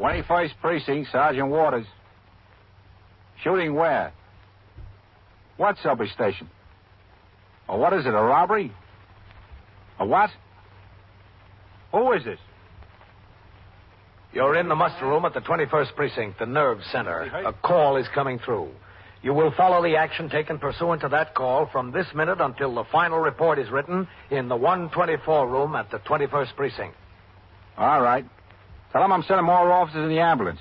21st Precinct, Sergeant Waters. Shooting where? What subway station? Or what is it, a robbery? A what? Who is this? You're in the muster room at the 21st Precinct, the nerve center. A call is coming through. You will follow the action taken pursuant to that call from this minute until the final report is written in the 124 room at the 21st Precinct. All right. Tell them I'm sending more officers in the ambulance.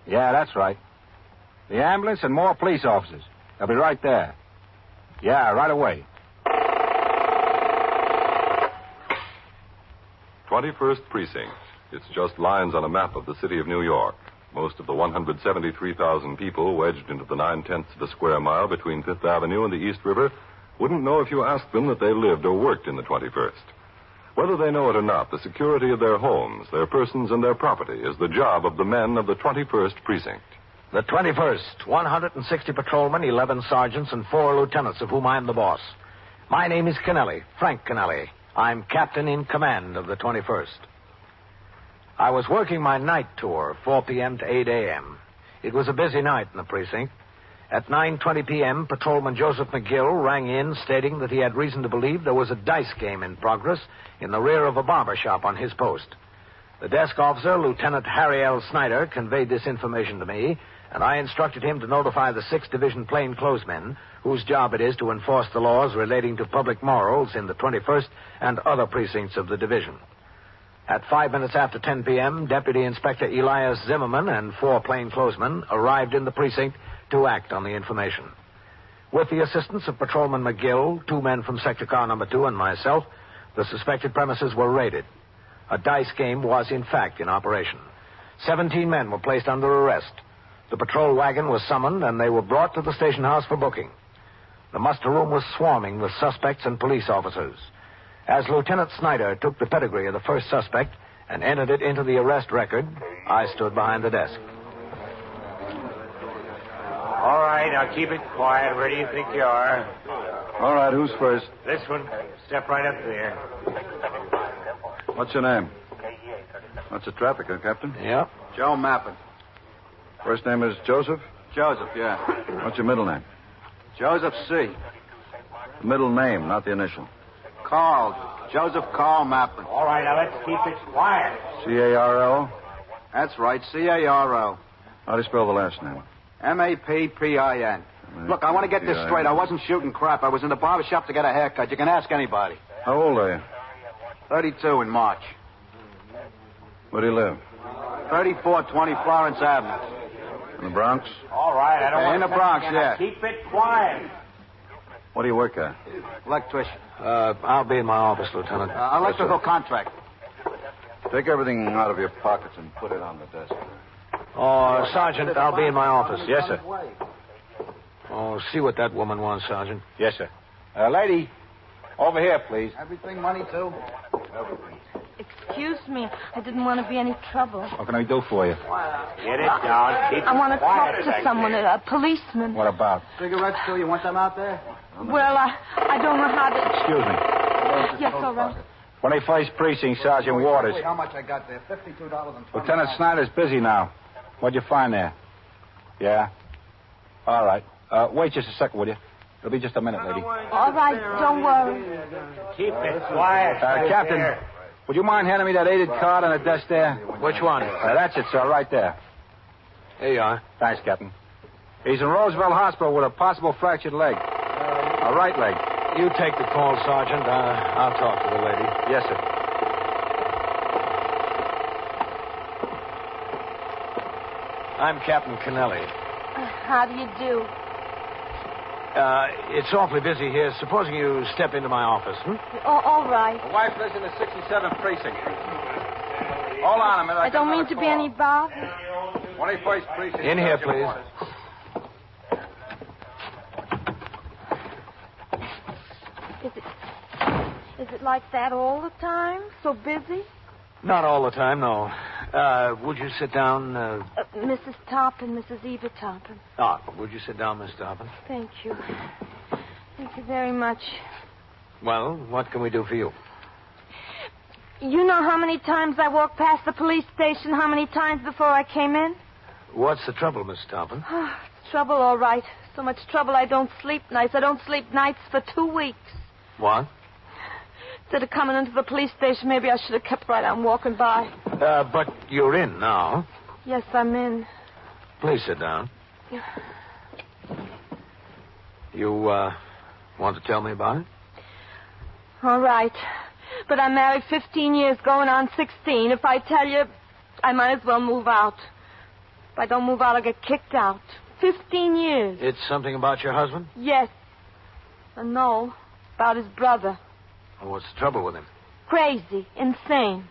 Yeah, that's right. The ambulance and more police officers. They'll be right there. Yeah, right away. 21st Precinct. It's just lines on a map of the city of New York. Most of the 173,000 people wedged into the 9/10 of a square mile between Fifth Avenue and the East River wouldn't know if you asked them that they lived or worked in the 21st. Whether they know it or not, the security of their homes, their persons, and their property is the job of the men of the 21st Precinct. The 21st, 160 patrolmen, 11 sergeants, and 4 lieutenants, of whom I'm the boss. My name is Kennelly, Frank Kennelly. I'm captain in command of the 21st. I was working my night tour, 4 p.m. to 8 a.m. It was a busy night in the precinct. At 9:20 p.m., Patrolman Joseph McGill rang in stating that he had reason to believe there was a dice game in progress in the rear of a barber shop on his post. The desk officer, Lieutenant Harry L. Snyder, conveyed this information to me, and I instructed him to notify the 6th Division plainclothesmen, whose job it is to enforce the laws relating to public morals in the 21st and other precincts of the division. At 5 minutes after 10 p.m., Deputy Inspector Elias Zimmerman and 4 plainclothesmen arrived in the precinct to act on the information. With the assistance of Patrolman McGill, 2 men from Sector Car Number 2, and myself, the suspected premises were raided. A dice game was, in fact, in operation. 17 men were placed under arrest. The patrol wagon was summoned, and they were brought to the station house for booking. The muster room was swarming with suspects and police officers. As Lieutenant Snyder took the pedigree of the first suspect and entered it into the arrest record, I stood behind the desk. All right, now keep it quiet. Where do you think you are? All right, who's first? This one. Step right up there. What's your name? That's a traffic, huh, Captain? Yeah. Joe Mappin. First name is Joseph? Joseph, yeah. What's your middle name? Joseph C. The middle name, not the initial. Carl. Joseph Carl Mappin. All right, now let's keep it quiet. C-A-R-L? That's right, C-A-R-O. How do you spell the last name? M-A-P-P-I-N. Look, I want to get this straight. I wasn't shooting crap. I was in the barber shop to get a haircut. You can ask anybody. How old are you? 32 in March. Where do you live? 3420 Florence Avenue. In the Bronx? All right, I don't want In the to Bronx, touch yeah. you. Keep it quiet. What do you work at? Electrician. I'll be in my office, Lieutenant. Electrical contract. Take everything out of your pockets and put it on the desk. Oh, Sergeant, I'll be in my office. Yes, sir. Oh, see what that woman wants, Sergeant. Yes, sir. Lady, over here, please. Everything money, too? Excuse me. I didn't want to be any trouble. What can I do for you? Get it down. Keep I it want to talk quiet to back someone, there. a policeman. What about? Cigarettes, too? You want them out there? Well, I don't know how to... Excuse me. Yes, all right. 21st Precinct, Sergeant Waters. How much I got there? $52.20. Lieutenant Snyder's busy now. What'd you find there? Yeah? All right. Wait just a second, will you? It'll be just a minute, lady. All right, don't worry. Keep it quiet. Captain, There. would you mind handing me that aided card on the desk there? Which one? That's it, sir, right there. Here you are. Thanks, Captain. He's in Roosevelt Hospital with a possible fractured leg. A right leg. You take the call, Sergeant. I'll talk to the lady. Yes, sir. I'm Captain Kennelly. How do you do? It's awfully busy here. Supposing you step into my office, Oh, all right. My wife lives in the 67th Precinct. Hold on a minute. I don't mean to be any bother. 21st Precinct. In here, please. Is it like that all the time? So busy? Not all the time, no. Would you sit down? Mrs. Toppin, Mrs. Eva Toppin. Would you sit down, Miss Dobbin? Thank you. Thank you very much. Well, what can we do for you? You know how many times I walked past the police station, how many times before I came in? What's the trouble, Miss Toppin? Trouble, all right. So much trouble I don't sleep nights. I don't sleep nights for 2 weeks. What? Instead of coming into the police station, maybe I should have kept right on walking by. But you're in now. Yes, I'm in. Please sit down. You, want to tell me about it? All right. But I'm married 15 years, going on 16. If I tell you, I might as well move out. If I don't move out, I'll get kicked out. 15 years. It's something about your husband? Yes. And no, about his brother. Well, what's the trouble with him? Crazy. Insane.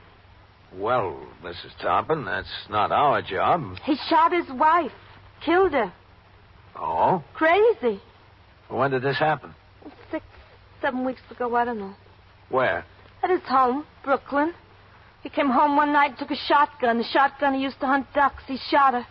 Well, Mrs. Toppin, that's not our job. He shot his wife. Killed her. Oh? Crazy. When did this happen? 6, 7 weeks ago, I don't know. Where? At his home, Brooklyn. He came home one night and took a shotgun. The shotgun he used to hunt ducks. He shot her.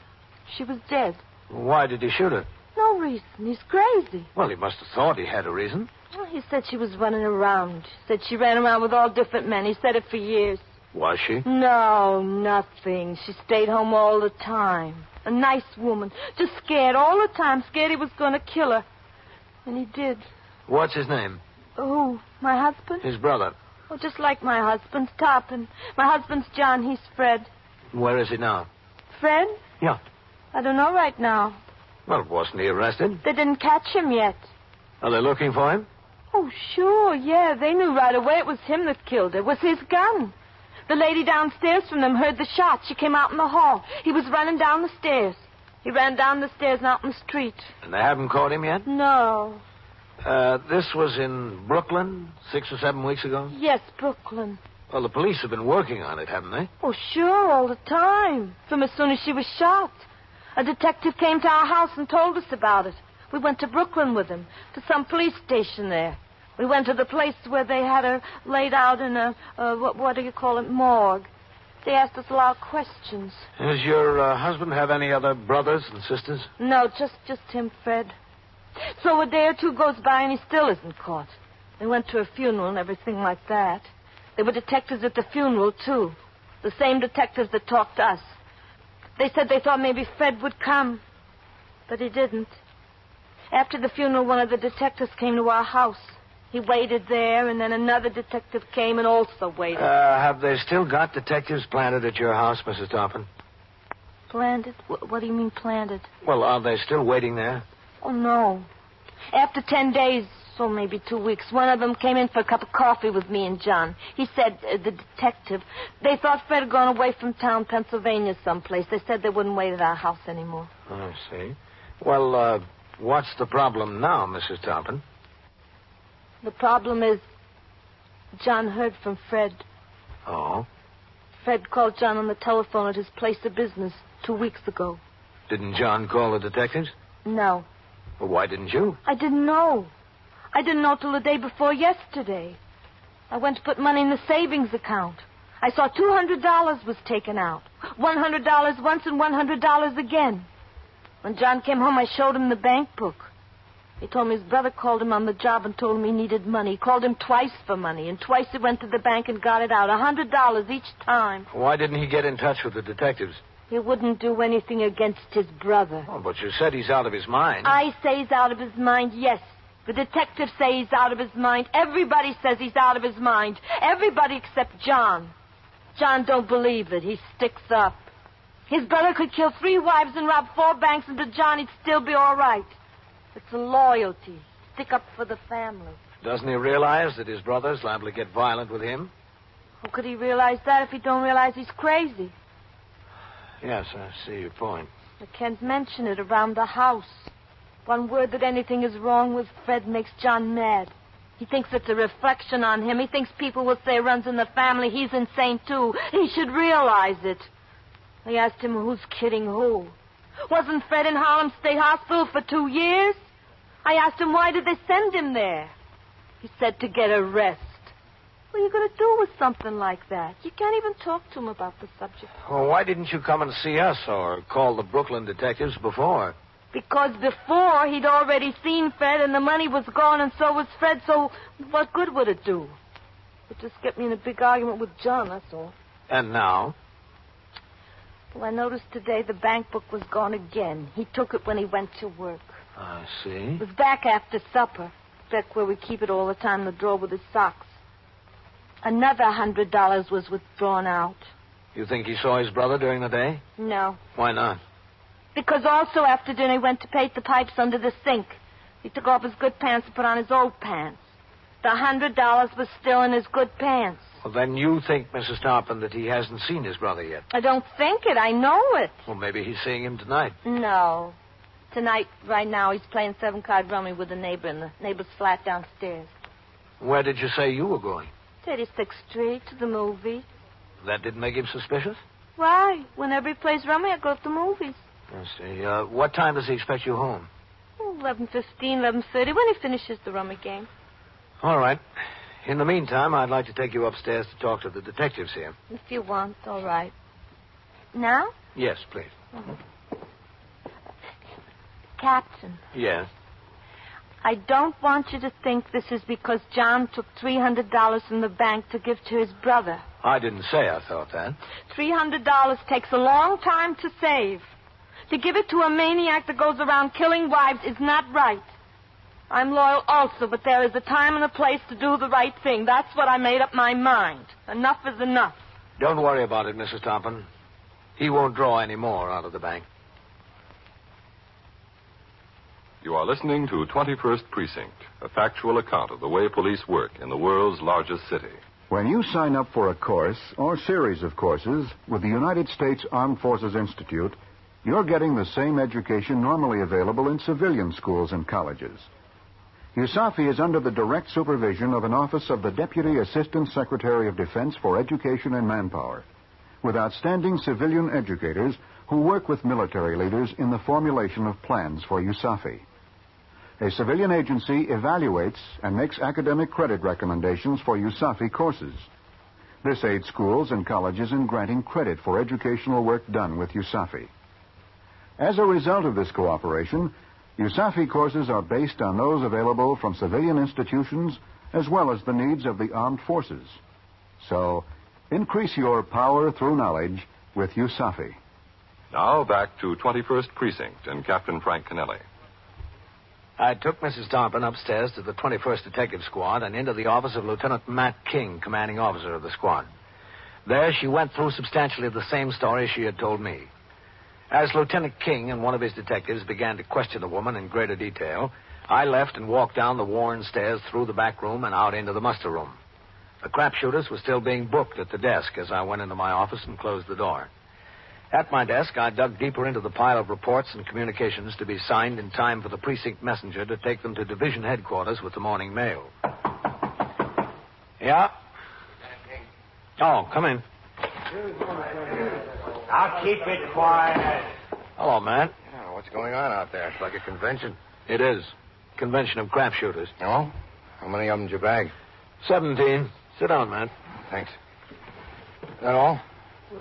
She was dead. Why did he shoot her? No reason. He's crazy. Well, he must have thought he had a reason. Well, he said she was running around. He said she ran around with all different men. He said it for years. Was she? No, nothing. She stayed home all the time. A nice woman. Just scared all the time. Scared he was going to kill her. And he did. What's his name? Who? My husband? His brother. Oh, just like my husband's Toppin. My husband's John. He's Fred. Where is he now? Fred? Yeah. I don't know right now. Well, wasn't he arrested? They didn't catch him yet. Are they looking for him? Oh, sure, yeah. They knew right away it was him that killed her. It was his gun. The lady downstairs from them heard the shot. She came out in the hall. He was running down the stairs. He ran down the stairs and out in the street. And they haven't caught him yet? No. This was in Brooklyn 6 or 7 weeks ago? Yes, Brooklyn. Well, the police have been working on it, haven't they? Oh, sure, all the time. From as soon as she was shot. A detective came to our house and told us about it. We went to Brooklyn with him, to some police station there. We went to the place where they had her laid out in a, what do you call it, morgue. They asked us a lot of questions. Does your husband have any other brothers and sisters? No, just him, Fred. So a day or two goes by and he still isn't caught. They went to a funeral and everything like that. There were detectives at the funeral, too. The same detectives that talked to us. They said they thought maybe Fred would come. But he didn't. After the funeral, one of the detectives came to our house. He waited there, and then another detective came and also waited. Have they still got detectives planted at your house, Mrs. Toppin? Planted? What do you mean planted? Well, are they still waiting there? Oh, no. After 10 days, so maybe 2 weeks, one of them came in for a cup of coffee with me and John. He said, the detective, they thought Fred had gone away from town, Pennsylvania someplace. They said they wouldn't wait at our house anymore. I see. Well, what's the problem now, Mrs. Toppin? The problem is John heard from Fred. Oh? Fred called John on the telephone at his place of business 2 weeks ago. Didn't John call the detectives? No. Well, why didn't you? I didn't know. I didn't know till the day before yesterday. I went to put money in the savings account. I saw $200 was taken out. $100 once and $100 again. When John came home, I showed him the bank book. He told me his brother called him on the job and told him he needed money. He called him twice for money, and twice he went to the bank and got it out. $100 each time. Why didn't he get in touch with the detectives? He wouldn't do anything against his brother. Oh, but you said he's out of his mind. I say he's out of his mind, yes. The detectives say he's out of his mind. Everybody says he's out of his mind. Everybody except John. John don't believe it. He sticks up. His brother could kill 3 wives and rob 4 banks, and to John he'd still be all right. It's a loyalty. Stick up for the family. Doesn't he realize that his brother's liable to get violent with him? How could he realize that if he don't realize he's crazy? Yes, I see your point. I can't mention it around the house. One word that anything is wrong with Fred makes John mad. He thinks it's a reflection on him. He thinks people will say runs in the family. He's insane, too. He should realize it. I asked him who's kidding who. Wasn't Fred in Harlem State Hospital for 2 years? I asked him why did they send him there. He said to get a rest. What are you going to do with something like that? You can't even talk to him about the subject. Well, why didn't you come and see us or call the Brooklyn detectives before? Because before he'd already seen Fred and the money was gone and so was Fred, so what good would it do? It just get me in a big argument with John, that's all. And now? Well, I noticed today the bank book was gone again. He took it when he went to work. I see. It was back after supper. Back where we keep it all the time in the drawer with his socks. Another $100 was withdrawn out. You think he saw his brother during the day? No. Why not? Because also after dinner he went to paint the pipes under the sink. He took off his good pants and put on his old pants. The $100 was still in his good pants. Well, then you think, Mrs. Tarpon, that he hasn't seen his brother yet. I don't think it. I know it. Well, maybe he's seeing him tonight. No. Tonight, right now, he's playing 7-card rummy with a neighbor in the neighbor's flat downstairs. Where did you say you were going? 36th Street, to the movie. That didn't make him suspicious? Why? Whenever he plays rummy, I go to the movies. I see. What time does he expect you home? 11:15, 11:30, when he finishes the rummy game. All right. In the meantime, I'd like to take you upstairs to talk to the detectives here. If you want, all right. Now? Yes, please. Captain. Yes. I don't want you to think this is because John took $300 from the bank to give to his brother. I didn't say I thought that. $300 takes a long time to save. To give it to a maniac that goes around killing wives is not right. I'm loyal also, but there is a time and a place to do the right thing. That's what I made up my mind. Enough is enough. Don't worry about it, Mrs. Tarpon. He won't draw any more out of the bank. You are listening to 21st Precinct, a factual account of the way police work in the world's largest city. When you sign up for a course or series of courses with the United States Armed Forces Institute, you're getting the same education normally available in civilian schools and colleges. USAFI is under the direct supervision of an office of the Deputy Assistant Secretary of Defense for Education and Manpower, with outstanding civilian educators who work with military leaders in the formulation of plans for USAFI. A civilian agency evaluates and makes academic credit recommendations for USAFI courses. This aids schools and colleges in granting credit for educational work done with USAFI. As a result of this cooperation, USAFI courses are based on those available from civilian institutions as well as the needs of the armed forces. So, increase your power through knowledge with USAFI. Now back to 21st Precinct and Captain Frank Kennelly. I took Mrs. Tarpon upstairs to the 21st Detective Squad and into the office of Lieutenant Matt King, commanding officer of the squad. There she went through substantially the same story she had told me. As Lieutenant King and one of his detectives began to question the woman in greater detail, I left and walked down the worn stairs through the back room and out into the muster room. The crapshooters were still being booked at the desk as I went into my office and closed the door. At my desk, I dug deeper into the pile of reports and communications to be signed in time for the precinct messenger to take them to division headquarters with the morning mail. Yeah? Oh, come in. I'll keep it quiet. Hello, Matt. Oh, what's going on out there? It's like a convention. It is. Convention of crapshooters. Oh? How many of them did you bag? 17. Sit down, Matt. Thanks. That all?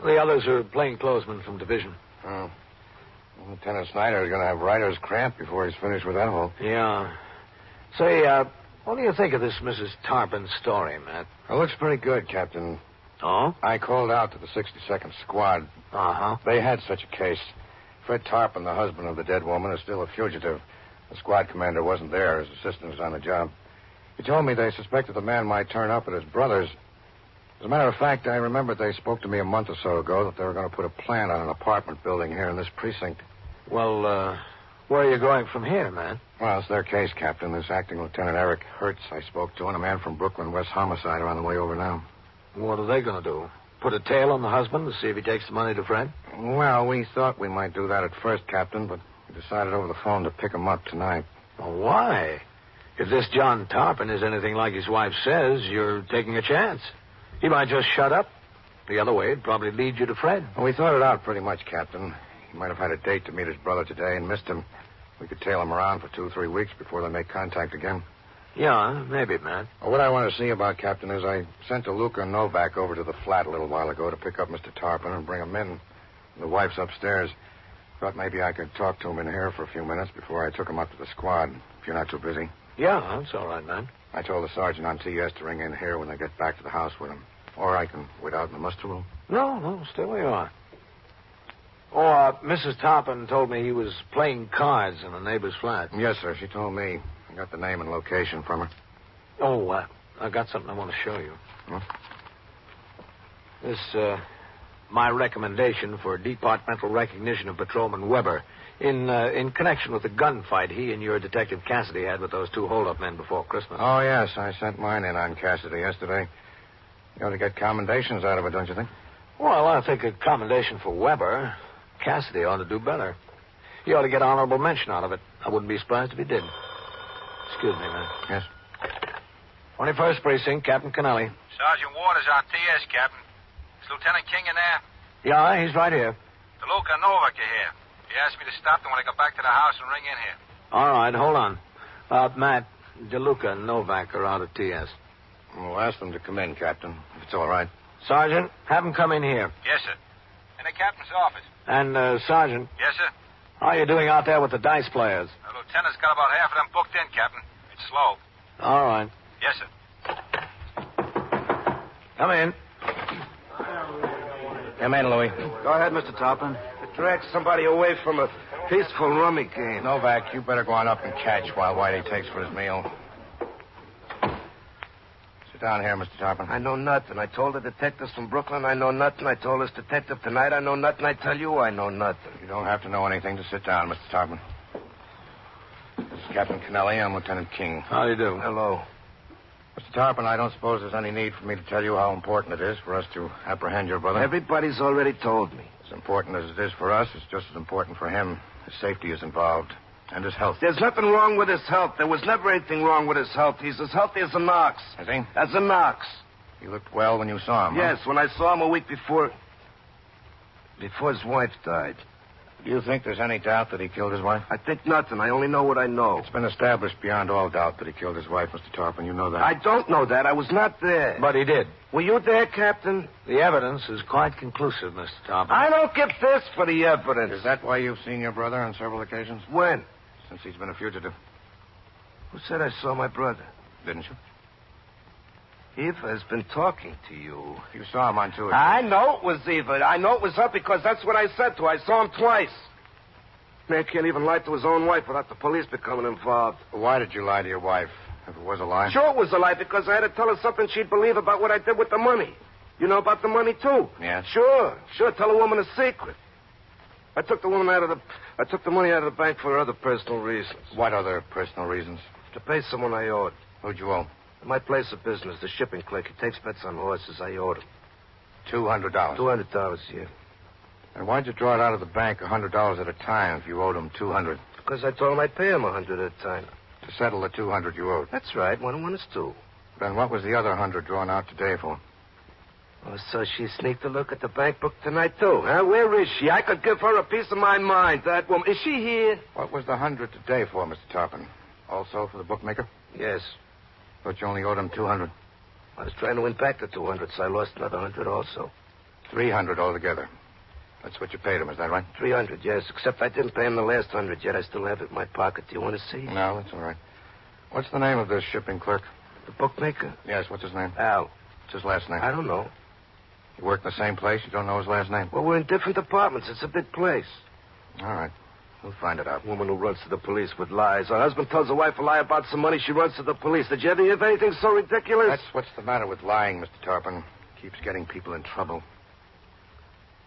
The others are plainclothesmen from division. Oh. Well, Lieutenant Snyder is going to have writer's cramp before he's finished with that hole. Yeah. Say, what do you think of this Mrs. Tarpon story, Matt? It looks pretty good, Captain. Oh? I called out to the 62nd Squad. Uh-huh. They had such a case. Fred Tarpon, the husband of the dead woman, is still a fugitive. The squad commander wasn't there. His assistant was on the job. He told me they suspected the man might turn up at his brother's. As a matter of fact, I remembered they spoke to me a month or so ago that they were going to put a plan on an apartment building here in this precinct. Well, where are you going from here, man? Well, it's their case, Captain. This acting Lieutenant Eric Hertz I spoke to and a man from Brooklyn West Homicide are on the way over now. What are they going to do? Put a tail on the husband to see if he takes the money to Fred? Well, we thought we might do that at first, Captain, but we decided over the phone to pick him up tonight. Well, why? If this John Tarpon is anything like his wife says, you're taking a chance. He might just shut up. The other way, it'd probably lead you to Fred. Well, we thought it out pretty much, Captain. He might have had a date to meet his brother today and missed him. We could tail him around for 2 or 3 weeks before they make contact again. Yeah, maybe, man. Well, what I want to see about, Captain, is I sent DeLuca and Novak over to the flat a little while ago to pick up Mr. Tarpon and bring him in. The wife's upstairs. Thought maybe I could talk to him in here for a few minutes before I took him up to the squad, if you're not too busy. Yeah, that's all right, man. I told the sergeant on TS to ring in here when they get back to the house with him. Or I can wait out in the muster room. No, stay where you are. Mrs. Toppin told me he was playing cards in a neighbor's flat. Yes, sir. She told me. I got the name and location from her. I got something I want to show you. Huh? This, my recommendation for departmental recognition of Patrolman Weber in connection with the gunfight he and your Detective Cassidy had with those two hold-up men before Christmas. Oh, yes. I sent mine in on Cassidy yesterday. You ought to get commendations out of it, don't you think? Well, I think a commendation for Weber. Cassidy ought to do better. He ought to get honorable mention out of it. I wouldn't be surprised if he did. Excuse me, man. Yes. 21st Precinct, Captain Kennelly. Sergeant Waters on TS, Captain. Is Lieutenant King in there? Yeah, he's right here. DeLuca and Novak are here. He asked me to stop them when I got back to the house and ring in here. All right, hold on. Matt, DeLuca and Novak are out at TS. We'll ask them to come in, Captain, if it's all right. Sergeant, have them come in here. Yes, sir. In the captain's office. And, Sergeant, Yes, sir. how are you doing out there with the dice players? The lieutenant's got about half of them booked in, Captain. It's slow. All right. Yes, sir. Come in. Come in, Louis. Go ahead, Mr. Toppin. Drag somebody away from a peaceful rummy game. Novak, you better go on up and catch while Whitey takes for his meal. Sit down here, Mr. Toppin. I know nothing. I told the detectives from Brooklyn I know nothing. I told this detective tonight I know nothing. I tell you I know nothing. You don't have to know anything to sit down, Mr. Toppin. This is Captain Kennelly. I'm Lieutenant King. How do you do? Hello. Mr. Toppin, I don't suppose there's any need for me to tell you how important it is for us to apprehend your brother. Everybody's already told me. As important as it is for us, it's just as important for him. His safety is involved. And his health. There's nothing wrong with his health. There was never anything wrong with his health. He's as healthy as an ox. Is he? As an ox. He looked well when you saw him, Yes, when I saw him a week before his wife died. Do you think there's any doubt that he killed his wife? I think nothing. I only know what I know. It's been established beyond all doubt that he killed his wife, Mr. Toppin. You know that. I don't know that. I was not there. But he did. Were you there, Captain? The evidence is quite conclusive, Mr. Toppin. I don't give this for the evidence. Is that why you've seen your brother on several occasions? When? Since he's been a fugitive. Who said I saw my brother? Didn't you? Eva has been talking to you. You saw him on 2 occasions. I know it was Eva. I know it was her because that's what I said to her. I saw him twice. Man can't even lie to his own wife without the police becoming involved. Why did you lie to your wife? If it was a lie? Sure it was a lie because I had to tell her something she'd believe about what I did with the money. You know about the money, too? Yes. Sure. Tell a woman a secret. I took the money out of the bank for other personal reasons. What other personal reasons? To pay someone I owed. Who'd you owe? My place of business, the shipping clerk. He takes bets on horses. I owed him. $200. $200, yeah. And why'd you draw it out of the bank $100 at a time if you owed him $200? Because I told him I'd pay him $100 at a time. To settle the $200 you owed. That's right. 1 and 1 is 2. Then what was the other $100 drawn out today for? Oh, so she sneaked a look at the bank book tonight, too, huh? Where is she? I could give her a piece of my mind, that woman. Is she here? What was the $100 today for, Mr. Toppin? Also for the bookmaker? Yes. Thought you only owed him $200. I was trying to win back the $200, so I lost another $100 also. $300 altogether. That's what you paid him, is that right? $300, yes. Except I didn't pay him the last $100 yet. I still have it in my pocket. Do you want to see? No, that's all right. What's the name of this shipping clerk? The bookmaker? Yes, what's his name? Al. What's his last name? I don't know. You work in the same place? You don't know his last name? Well, we're in different departments. It's a big place. All right. We'll find it out. Woman who runs to the police with lies. Her husband tells her wife a lie about some money. She runs to the police. Did you ever hear of anything so ridiculous? That's what's the matter with lying, Mr. Toppin. Keeps getting people in trouble.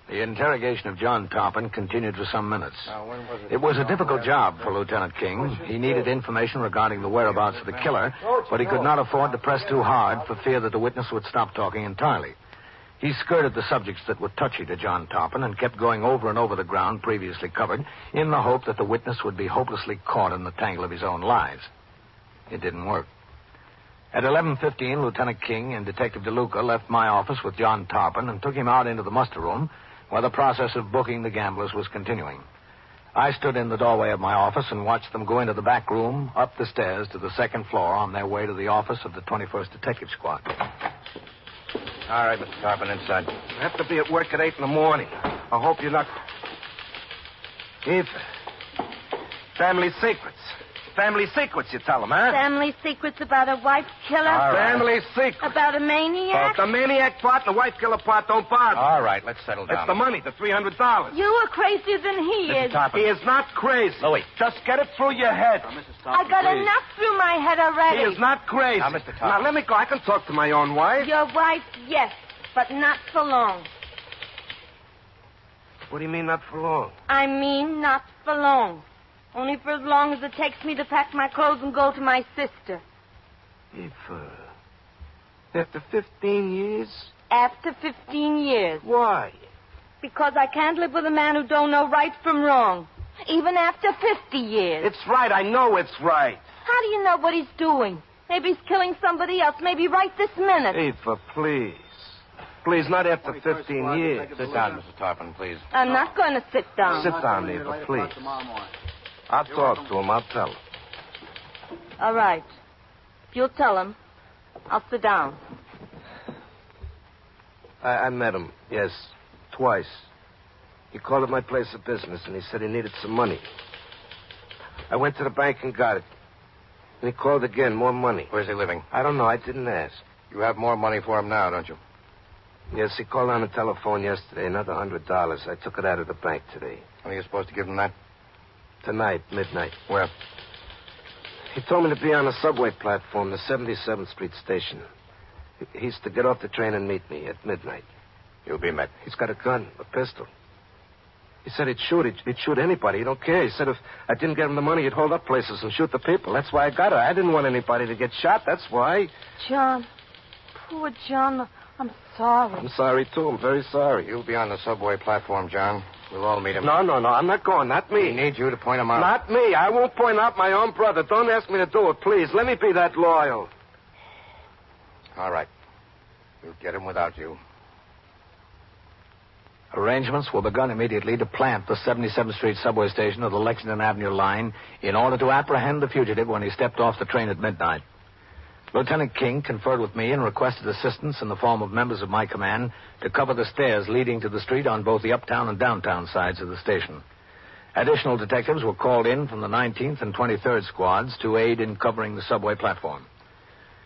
The interrogation of John Toppin continued for some minutes. Now, when was it? It was a difficult job for Lieutenant King. He needed information regarding the whereabouts of the killer, but he could not afford to press too hard for fear that the witness would stop talking entirely. He skirted the subjects that were touchy to John Toppin and kept going over and over the ground previously covered in the hope that the witness would be hopelessly caught in the tangle of his own lies. It didn't work. At 11:15, Lieutenant King and Detective DeLuca left my office with John Toppin and took him out into the muster room where the process of booking the gamblers was continuing. I stood in the doorway of my office and watched them go into the back room, up the stairs to the second floor on their way to the office of the 21st Detective Squad. All right, Mr. Toppin, inside. I have to be at work at 8 in the morning. I hope you're not... Eva. Family secrets. Family secrets, you tell him, huh? Family secrets about a wife killer? All right. Family secrets. About a maniac? The maniac part and the wife killer part don't bother. All right, let's settle down. It's the money, the $300. You are crazier than he Mrs. is. Tarpon. He is not crazy. Louis. Just get it through your head. I got enough through my head already. He is not crazy. Now, Mr. Tarpon. Now, let me go. I can talk to my own wife. Your wife, yes, but not for long. What do you mean, not for long? I mean, not for long. Only for as long as it takes me to pack my clothes and go to my sister. If, after 15 years? After 15 years. Why? Because I can't live with a man who don't know right from wrong. Even after 50 years. It's right. I know it's right. How do you know what he's doing? Maybe he's killing somebody else. Maybe right this minute. Eva, please. Please, not after 15 years. Sit down, Mrs. Tarpon, please. I'm not going to sit down. Sit down, Eva, please. I'll talk to him. I'll tell him. All right. If you'll tell him, I'll sit down. I met him, yes, twice. He called at my place of business, and he said he needed some money. I went to the bank and got it. And he called again, more money. Where's he living? I don't know. I didn't ask. You have more money for him now, don't you? Yes, he called on the telephone yesterday, another $100. I took it out of the bank today. When are you supposed to give him that? Tonight, midnight. Where? He told me to be on the subway platform, the 77th Street station. He's to get off the train and meet me at midnight. You'll be met. He's got a gun, a pistol. He said he'd shoot anybody. He don't care. He said if I didn't get him the money, he'd hold up places and shoot the people. That's why I got it. I didn't want anybody to get shot. That's why. John. Poor John. I'm sorry. I'm sorry, too. I'm very sorry. You'll be on the subway platform, John. We'll all meet him. No. I'm not going. Not me. We need you to point him out. Not me. I won't point out my own brother. Don't ask me to do it, please. Let me be that loyal. All right. We'll get him without you. Arrangements were begun immediately to plant the 77th Street subway station of the Lexington Avenue line in order to apprehend the fugitive when he stepped off the train at midnight. Lieutenant King conferred with me and requested assistance in the form of members of my command to cover the stairs leading to the street on both the uptown and downtown sides of the station. Additional detectives were called in from the 19th and 23rd squads to aid in covering the subway platform.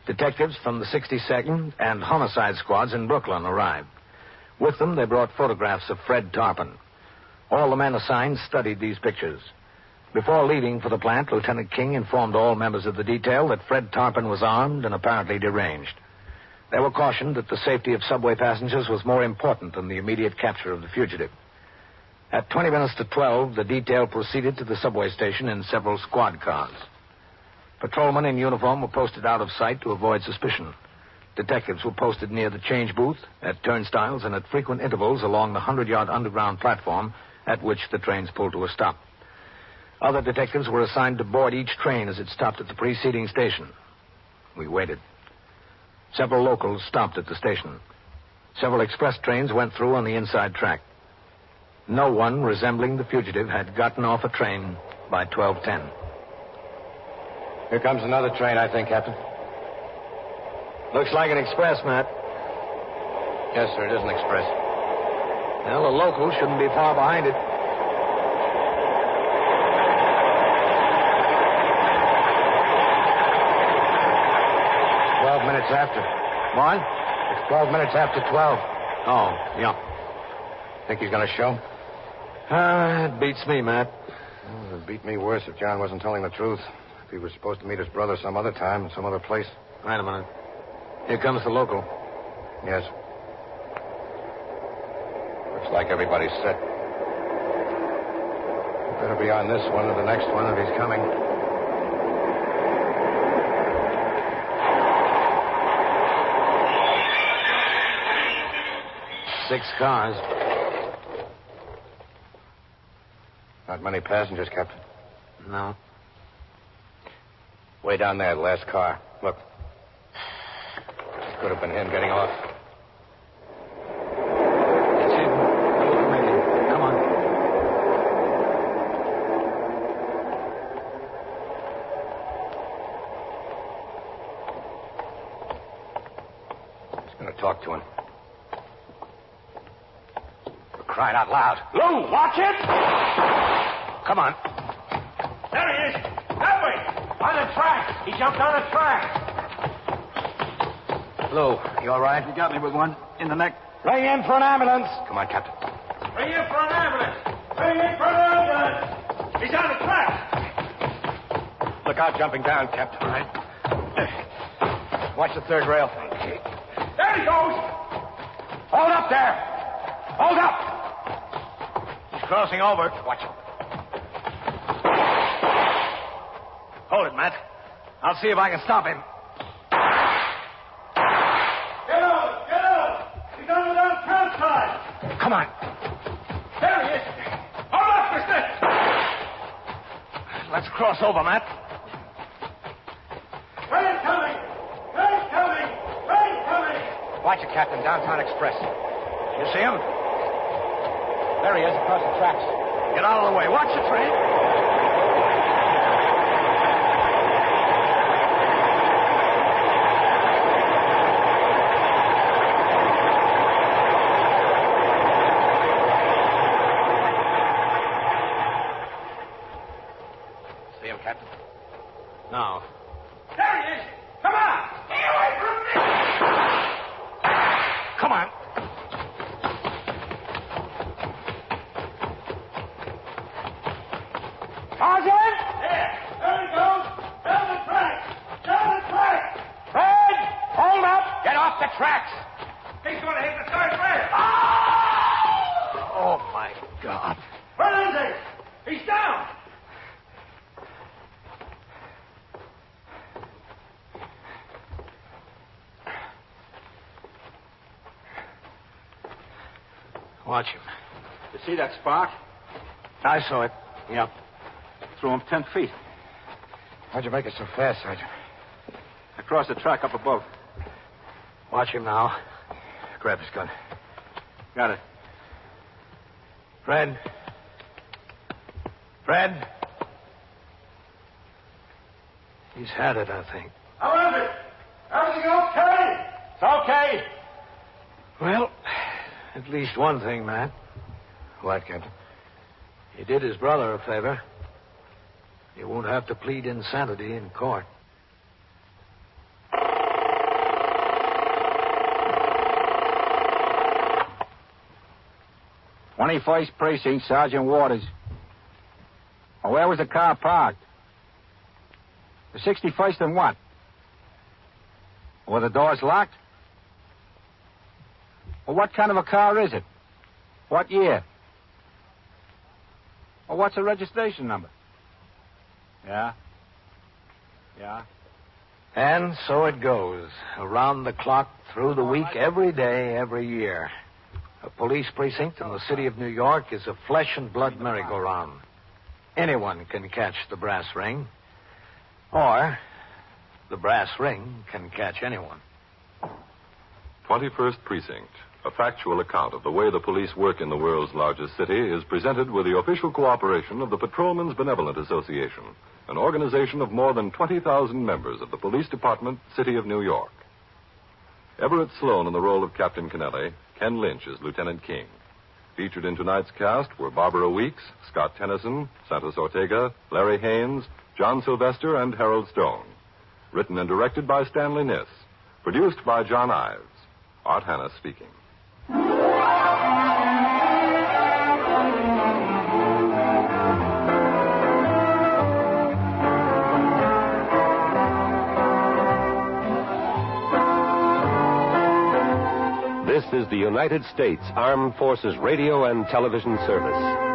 Detectives from the 62nd and homicide squads in Brooklyn arrived. With them, they brought photographs of Fred Tarpon. All the men assigned studied these pictures. Before leaving for the plant, Lieutenant King informed all members of the detail that Fred Tarpon was armed and apparently deranged. They were cautioned that the safety of subway passengers was more important than the immediate capture of the fugitive. At 20 minutes to 12, the detail proceeded to the subway station in several squad cars. Patrolmen in uniform were posted out of sight to avoid suspicion. Detectives were posted near the change booth, at turnstiles, and at frequent intervals along the 100-yard underground platform at which the trains pulled to a stop. Other detectives were assigned to board each train as it stopped at the preceding station. We waited. Several locals stopped at the station. Several express trains went through on the inside track. No one resembling the fugitive had gotten off a train by 12:10. Here comes another train, I think, Captain. Looks like an express, Matt. Yes, sir, it is an express. Well, the local shouldn't be far behind it. Minutes after. What? It's 12 minutes after 12. Oh, yeah. Think he's going to show? It beats me, Matt. Well, it would beat me worse if John wasn't telling the truth. If he was supposed to meet his brother some other time in some other place. Wait a minute. Here comes the local. Yes. Looks like everybody's set. Better be on this one or the next one if he's coming. 6 cars. Not many passengers, Captain. No. Way down there, the last car. Look. Could have been him getting off. It's him. Come on. He's going to talk to him. Crying out loud. Lou, watch it! Come on. There he is. That way. On the tracks. He jumped on the tracks. Lou, you all right? You got me with one in the neck. Ring in for an ambulance. Come on, Captain. Bring in for an ambulance. Bring in for an ambulance. He's on the tracks. Look out jumping down, Captain. All right. Watch the third rail. Okay. There he goes. Hold up there. Hold up. He's crossing over. Watch him. Hold it, Matt. I'll see if I can stop him. Get out. Get out. He's on the downtown side. Come on. There he is. Hold up, mister. Let's cross over, Matt. Train coming. Train coming. Train coming. Watch it, Captain. Downtown Express. You see him? There he is across the tracks. Get out of the way. Watch the train. See him, Captain? No. There he is. Come on. Stay away from me. Come on. Sergeant! There. There he goes. Down the tracks. Down the tracks. Fred! Hold up! Get off the tracks! He's going to hit the third rail. Oh, my God. Where is he? He's down. Watch him. You see that spark? I saw it. Yep. Threw him 10 feet. How'd you make it so fast, Sergeant? Across the track up above. Watch him now. Grab his gun. Got it. Fred. Fred. He's had it, I think. How is it? Everything okay? It's okay. Well, at least one thing, Matt. What, Captain? He did his brother a favor. He won't have to plead insanity in court. "21st Precinct, Sergeant Waters. Well, where was the car parked? The 61st and what? Were the doors locked? Well, what kind of a car is it? What year? Well, what's the registration number? Yeah. Yeah. And so it goes. Around the clock, through the week, every day, every year. A police precinct in the city of New York is a flesh and blood merry-go-round. Anyone can catch the brass ring. Or the brass ring can catch anyone. 21st Precinct, a factual account of the way the police work in the world's largest city, is presented with the official cooperation of the Patrolmen's Benevolent Association, an organization of more than 20,000 members of the Police Department, City of New York. Everett Sloan in the role of Captain Kennelly, Ken Lynch as Lieutenant King. Featured in tonight's cast were Barbara Weeks, Scott Tennyson, Santos Ortega, Larry Haynes, John Sylvester, and Harold Stone. Written and directed by Stanley Niss. Produced by John Ives. Art Hanna speaking. This is the United States Armed Forces Radio and Television Service.